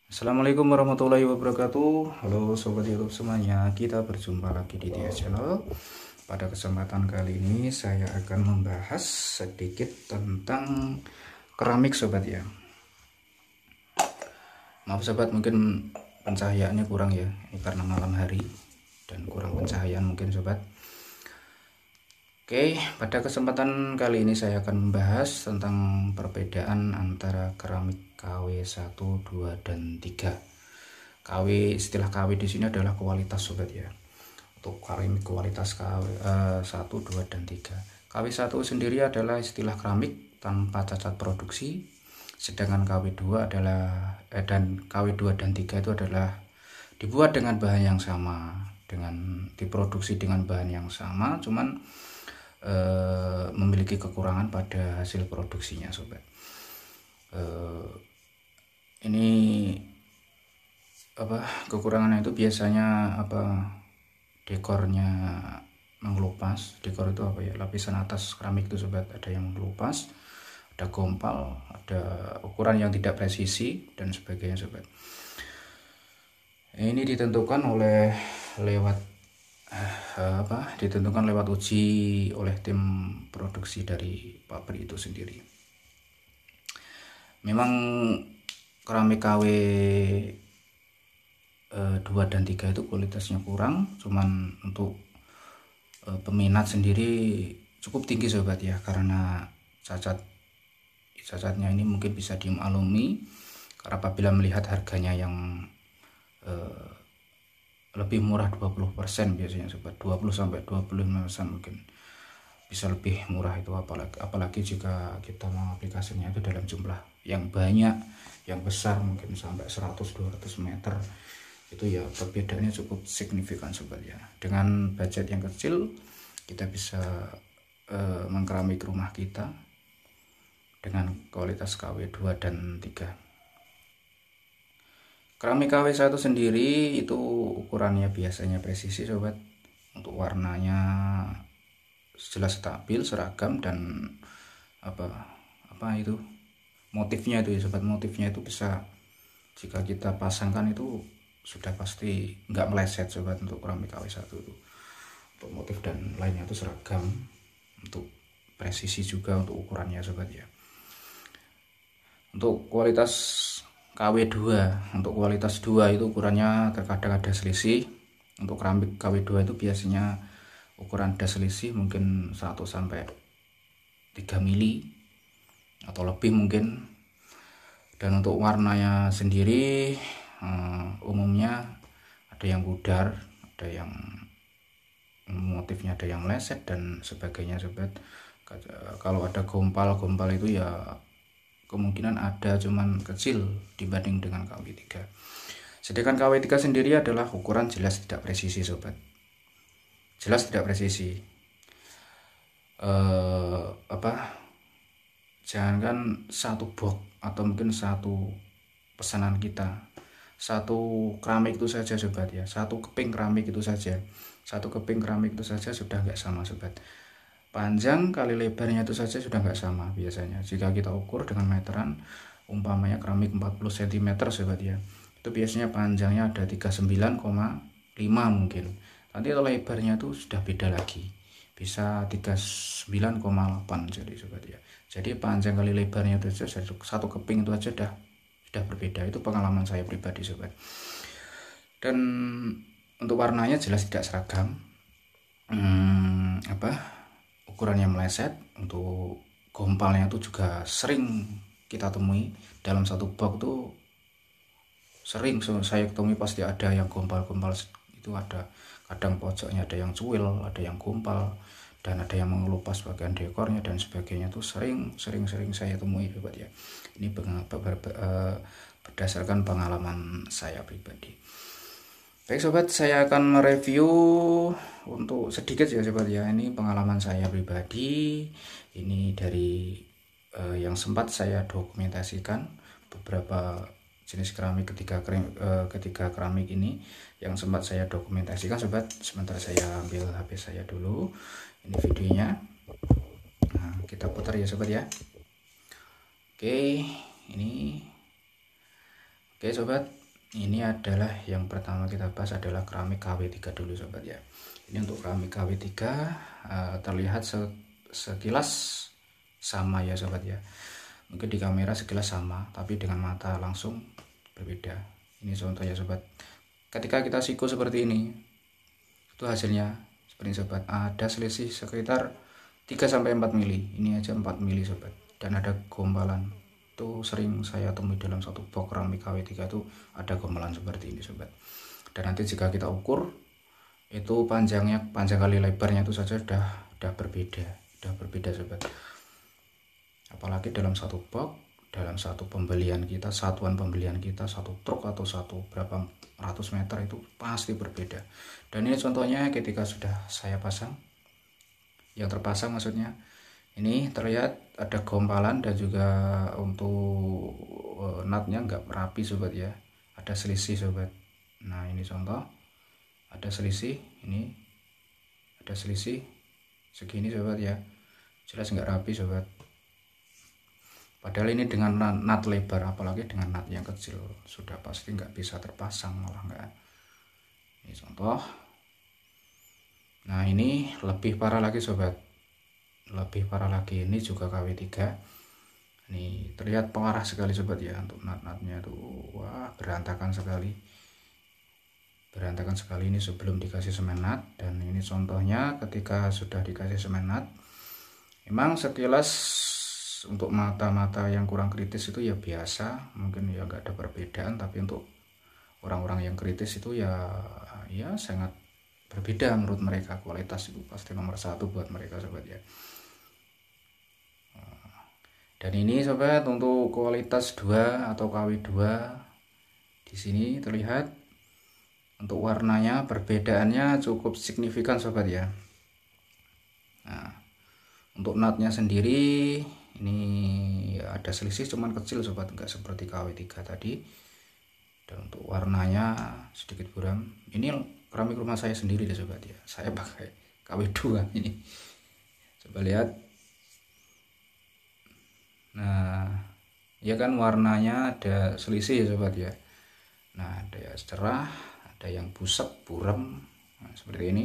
Assalamualaikum warahmatullahi wabarakatuh. Halo sobat YouTube semuanya, kita berjumpa lagi di TS Channel. Pada kesempatan kali ini saya akan membahas sedikit tentang keramik sobat ya. Maaf sobat, mungkin pencahayaannya kurang ya, ini karena malam hari dan kurang pencahayaan mungkin sobat. Oke, pada kesempatan kali ini saya akan membahas tentang perbedaan antara keramik KW 1, 2, dan 3. KW, istilah KW di sini adalah kualitas sobat ya. Untuk keramik kualitas KW 1, 2, dan 3. KW 1 sendiri adalah istilah keramik tanpa cacat produksi, sedangkan KW 2 adalah dan KW 2 dan 3 itu adalah dibuat dengan bahan yang sama, diproduksi dengan bahan yang sama, cuman memiliki kekurangan pada hasil produksinya sobat. Ini kekurangannya itu biasanya dekornya mengelupas. Dekor itu lapisan atas keramik itu sobat, ada yang mengelupas, ada gompal, ada ukuran yang tidak presisi dan sebagainya sobat. Ini ditentukan lewat uji oleh tim produksi dari pabrik itu sendiri. Memang keramik KW 2 dan 3 itu kualitasnya kurang, cuman untuk peminat sendiri cukup tinggi sobat ya, karena cacatnya ini mungkin bisa dimaklumi karena apabila melihat harganya yang lebih murah 20% biasanya sobat, 20 sampai 25% mungkin bisa lebih murah itu, apalagi jika kita mengaplikasinya itu dalam jumlah yang banyak, yang besar, mungkin sampai 100-200 meter, itu ya perbedaannya cukup signifikan sobat ya. Dengan budget yang kecil kita bisa mengkeramik rumah kita dengan kualitas KW 2 dan 3. Keramik KW 1 sendiri itu ukurannya biasanya presisi sobat. Untuk warnanya jelas stabil, seragam, dan motifnya itu ya sobat, motifnya itu bisa, jika kita pasangkan itu sudah pasti nggak meleset sobat. Untuk keramik KW 1 itu untuk motif dan lainnya itu seragam, untuk presisi juga untuk ukurannya sobat ya. Untuk kualitas KW 2, untuk kualitas 2 itu ukurannya terkadang ada selisih. Untuk keramik KW 2 itu biasanya ukuran ada selisih mungkin 1 sampai 3 mili atau lebih mungkin. Dan untuk warnanya sendiri umumnya ada yang pudar, ada yang motifnya ada yang meleset dan sebagainya sobat. Kalau ada gompal itu ya kemungkinan ada, cuman kecil dibanding dengan KW 3. Sedangkan KW 3 sendiri adalah ukuran jelas tidak presisi sobat, jelas tidak presisi. Jangankan satu box atau mungkin satu pesanan kita, satu keramik itu saja sobat ya, satu keping keramik itu saja sudah nggak sama sobat. Panjang kali lebarnya itu saja sudah nggak sama biasanya. Jika kita ukur dengan meteran, umpamanya keramik 40 cm sobat ya, itu biasanya panjangnya ada 39,5 mungkin. Nanti kalau lebarnya itu sudah beda lagi, bisa 39,8 jadi sobat ya. Jadi panjang kali lebarnya itu saja, satu keping itu aja sudah berbeda. Itu pengalaman saya pribadi sobat. Dan untuk warnanya jelas tidak seragam, ukurannya meleset. Untuk gompalnya itu juga sering kita temui dalam satu box tuh, sering saya temui pasti ada yang gompal-gompal itu, ada kadang pojoknya ada yang cuil, ada yang gompal, dan ada yang mengelupas bagian dekornya dan sebagainya. Tuh sering saya temui sobat ya. Ini berdasarkan pengalaman saya pribadi. Baik sobat, saya akan mereview untuk sedikit ya sobat ya. Ini pengalaman saya pribadi, ini dari yang sempat saya dokumentasikan beberapa jenis keramik ketika keramik ini yang sempat saya dokumentasikan sobat. Sebentar saya ambil HP saya dulu, ini videonya. Nah, kita putar ya sobat ya. Oke, ini Oke sobat, Ini adalah yang pertama kita bahas adalah keramik KW3 dulu sobat ya. Ini untuk keramik KW3 terlihat sekilas sama ya sobat ya. Mungkin di kamera sekilas sama, tapi dengan mata langsung berbeda. Ini contoh ya sobat. Ketika kita siku seperti ini, itu hasilnya seperti ini sobat. Ada selisih sekitar 3-4 mili. Ini aja 4 mili sobat. Dan ada gompalan. Itu sering saya temui dalam satu box keramik KW3 itu ada gompalan seperti ini sobat. Dan nanti jika kita ukur itu panjang kali lebarnya itu saja udah berbeda sobat. Apalagi dalam satu box, dalam satu pembelian kita, satuan pembelian kita, satu truk atau satu berapa ratus meter itu pasti berbeda. Dan ini contohnya ketika sudah saya pasang, yang terpasang maksudnya, ini terlihat ada gompalan dan juga untuk nutnya nggak rapi sobat ya, ada selisih sobat. Nah ini contoh, ada selisih, ini ada selisih segini sobat ya, jelas nggak rapi sobat. Padahal ini dengan nut lebar, apalagi dengan nut yang kecil sudah pasti nggak bisa terpasang, malah nggak. Ini contoh. Nah ini lebih parah lagi sobat, lebih parah lagi, ini juga KW3. Ini terlihat parah sekali sobat ya, untuk nut-nutnya tuh wah berantakan sekali. Ini sebelum dikasih semen nut. Dan ini contohnya ketika sudah dikasih semen nut. Memang sekilas untuk mata-mata yang kurang kritis itu ya biasa, mungkin ya nggak ada perbedaan, tapi untuk orang-orang yang kritis itu ya sangat berbeda menurut mereka. Kualitas itu pasti nomor satu buat mereka sobat ya. Dan ini sobat untuk kualitas 2 atau KW2 di sini terlihat untuk warnanya perbedaannya cukup signifikan sobat ya. Nah, untuk nutnya sendiri ini ada selisih cuman kecil sobat, enggak seperti KW3 tadi. Dan untuk warnanya sedikit buram. Ini keramik rumah saya sendiri deh sobat ya, saya pakai KW2 ini, coba lihat. Nah ya kan warnanya ada selisih ya sobat ya. Nah ada yang cerah, ada yang busak buram, nah, seperti ini.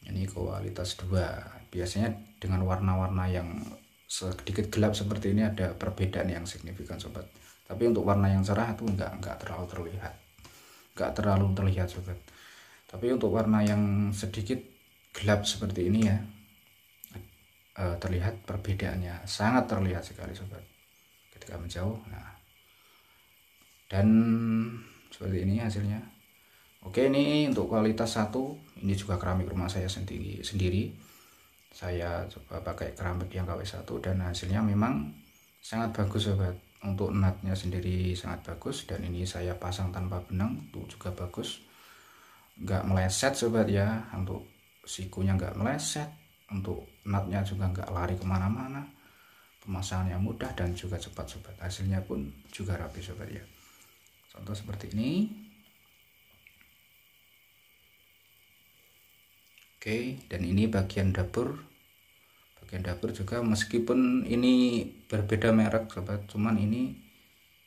Ini kualitas 2. Biasanya dengan warna-warna yang sedikit gelap seperti ini ada perbedaan yang signifikan sobat. Tapi untuk warna yang cerah itu enggak terlalu terlihat sobat. Tapi untuk warna yang sedikit gelap seperti ini ya, terlihat perbedaannya, sangat terlihat sekali sobat ketika menjauh. Nah dan seperti ini hasilnya. Oke, ini untuk kualitas 1. Ini juga keramik rumah saya sendiri. Saya coba pakai keramik yang KW1 dan hasilnya memang sangat bagus sobat. Untuk nutnya sendiri sangat bagus, dan ini saya pasang tanpa benang itu juga bagus, nggak meleset sobat ya. Untuk sikunya nggak meleset, untuk nutnya juga nggak lari kemana-mana, pemasangannya mudah dan juga cepat sobat. Hasilnya pun juga rapi sobat ya. Contoh seperti ini. Oke, dan ini bagian dapur juga, meskipun ini berbeda merek sobat, cuman ini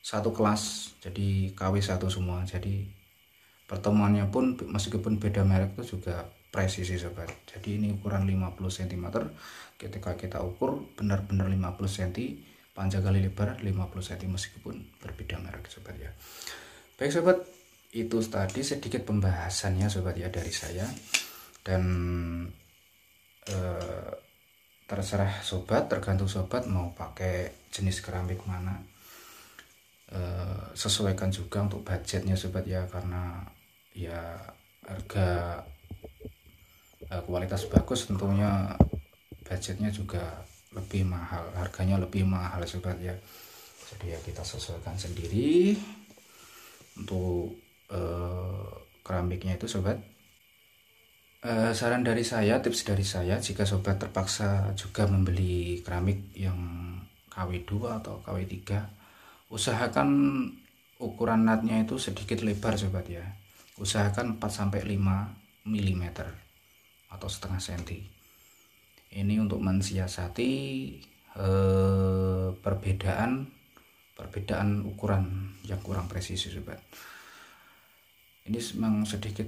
satu kelas, jadi KW1 semua. Jadi pertemuannya pun meskipun beda merek itu juga presisi sobat. Jadi ini ukuran 50 cm, ketika kita ukur benar-benar 50 cm, panjang kali lebar 50 cm meskipun berbeda merek sobat ya. Baik sobat, itu tadi sedikit pembahasannya sobat ya dari saya. Dan terserah sobat, tergantung sobat mau pakai jenis keramik mana. Sesuaikan juga untuk budgetnya sobat ya, karena ya harga kualitas bagus tentunya budgetnya juga lebih mahal, harganya lebih mahal sobat ya. Jadi ya kita sesuaikan sendiri untuk keramiknya itu sobat. Saran dari saya, tips dari saya, jika sobat terpaksa juga membeli keramik yang KW2 atau KW3, usahakan ukuran nutnya itu sedikit lebar sobat ya. Usahakan 4-5 mm atau setengah senti. Ini untuk mensiasati perbedaan perbedaan ukuran yang kurang presisi sobat. Ini memang sedikit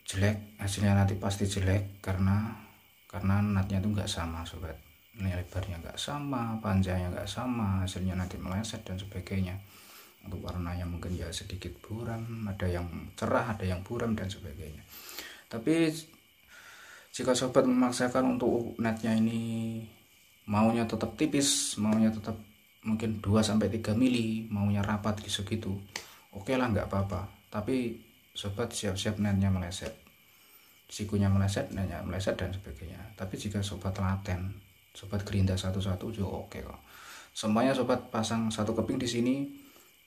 jelek, hasilnya nanti pasti jelek karena natnya itu nggak sama sobat. Ini lebarnya nggak sama, panjangnya nggak sama, hasilnya nanti meleset dan sebagainya. Untuk warnanya mungkin ya sedikit buram, ada yang cerah, ada yang buram dan sebagainya. Tapi jika sobat memaksakan untuk netnya ini maunya tetap tipis, maunya tetap mungkin 2-3 mili, maunya rapat gitu, oke lah, nggak apa-apa. Tapi sobat siap-siap netnya meleset, sikunya meleset, netnya meleset dan sebagainya. Tapi jika sobat telaten, sobat gerinda satu-satu juga oke kok. Semuanya sobat pasang satu keping di sini,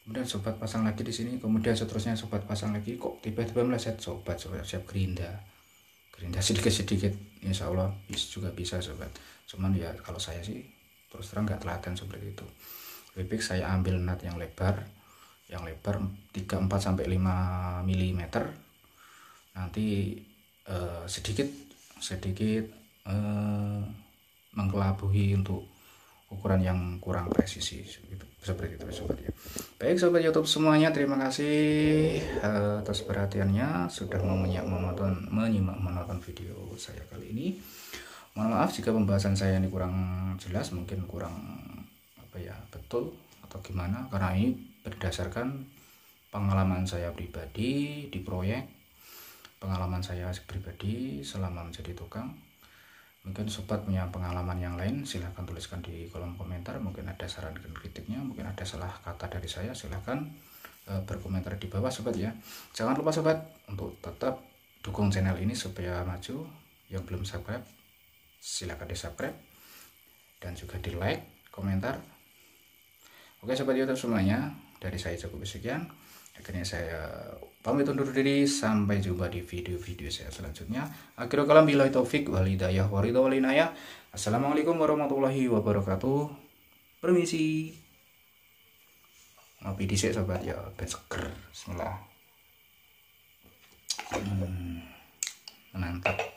kemudian sobat pasang lagi di sini, kemudian seterusnya sobat pasang lagi, kok tiba-tiba meleset, sobat siap gerinda sedikit-sedikit, insya Allah juga bisa sobat. Cuman ya kalau saya sih terus terang nggak telaten seperti itu. Lebih baik saya ambil nut yang lebar 3-4-5 mm, nanti sedikit mengkelabuhi untuk ukuran yang kurang presisi seperti itu sobat ya. Baik sobat YouTube semuanya, terima kasih atas perhatiannya sudah menyimak menonton video saya kali ini. Mohon maaf jika pembahasan saya ini kurang jelas, mungkin kurang betul atau gimana, karena ini berdasarkan pengalaman saya pribadi di proyek, pengalaman saya pribadi selama menjadi tukang. Mungkin sobat punya pengalaman yang lain, silahkan tuliskan di kolom komentar. Mungkin ada saran dan kritiknya, mungkin ada salah kata dari saya, silahkan berkomentar di bawah sobat ya. Jangan lupa sobat untuk tetap dukung channel ini supaya maju. Yang belum subscribe silahkan di subscribe dan juga di like, komentar. Oke sobat YouTube semuanya, dari saya cukup sekian. Akhirnya saya pamit undur diri, sampai jumpa di video-video saya selanjutnya. Akhirul kalam billahi taufik wal hidayah wa ridha wal inayah. Assalamualaikum warahmatullahi wabarakatuh. Permisi. Ngopi dhisik sobat ya, ben seger. Bismillah. Menantap.